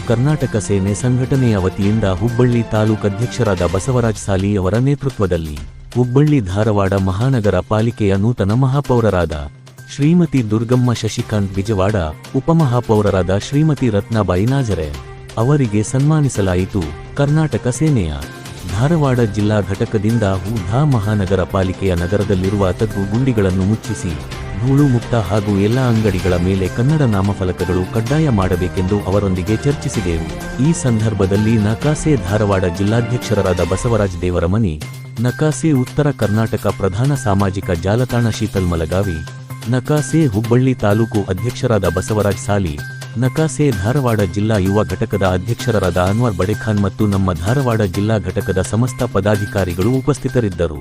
ಕರ್ನಾಟಕ ಸೇನೆ ಸಂಘಟನೆಯ ವತಿಯಿಂದ ಹುಬ್ಬಳ್ಳಿ ತಾಲೂಕು ಅಧ್ಯಕ್ಷರಾದ ಬಸವರಾಜ ಸಾಲಿ ಅವರ ನೇತೃತ್ವದಲ್ಲಿ ಹುಬ್ಬಳ್ಳಿ ಧಾರವಾಡ ಮಹಾನಗರ ಪಾಲಿಕೆಯ ನೂತನ ಮಹಾಪೌರರಾದ ಶ್ರೀಮತಿ ದುರ್ಗಮ್ಮ ಶಶಿಕಾಂತ್ ಬಿಜವಾಡ, ಉಪಮಹಾಪೌರರಾದ ಶ್ರೀಮತಿ ರತ್ನಾಬಾಯಿ ನಾಜರೆ ಅವರಿಗೆ ಸನ್ಮಾನಿಸಲಾಯಿತು. ಕರ್ನಾಟಕ ಸೇನೆಯ ಧಾರವಾಡ ಜಿಲ್ಲಾ ಘಟಕದಿಂದ ಹುಬ್ಬಳ್ಳಿ ಮಹಾನಗರ ಪಾಲಿಕೆಯ ನಗರದಲ್ಲಿರುವ ತಗ್ಗು ಗುಂಡಿಗಳನ್ನು ಮುಚ್ಚಿಸಿ ಧೂಳು ಮುಕ್ತ ಹಾಗೂ ಎಲ್ಲ ಅಂಗಡಿಗಳ ಮೇಲೆ ಕನ್ನಡ ನಾಮಫಲಕಗಳು ಕಡ್ಡಾಯ ಮಾಡಬೇಕೆಂದು ಅವರೊಂದಿಗೆ ಚರ್ಚಿಸಿದೆವು. ಈ ಸಂದರ್ಭದಲ್ಲಿ ನಕಾಸೆ ಧಾರವಾಡ ಜಿಲ್ಲಾಧ್ಯಕ್ಷರಾದ ಬಸವರಾಜ ದೇವರಮನಿ, ನಕಾಸೆ ಉತ್ತರ ಕರ್ನಾಟಕ ಪ್ರಧಾನ ಸಾಮಾಜಿಕ ಜಾಲತಾಣ ಶೀತಲ್ ಮಲಗಾವಿ, ನಕಾಸೆ ಹುಬ್ಬಳ್ಳಿ ತಾಲೂಕು ಅಧ್ಯಕ್ಷರಾದ ಬಸವರಾಜ ಸಾಲಿ, ನಕಾಸೆ ಧಾರವಾಡ ಜಿಲ್ಲಾ ಯುವ ಘಟಕದ ಅಧ್ಯಕ್ಷರಾದ ಅನ್ವರ್ ಬಡೆಖಾನ್ ಮತ್ತು ನಮ್ಮ ಧಾರವಾಡ ಜಿಲ್ಲಾ ಘಟಕದ ಸಮಸ್ತ ಪದಾಧಿಕಾರಿಗಳು ಉಪಸ್ಥಿತರಿದ್ದರು.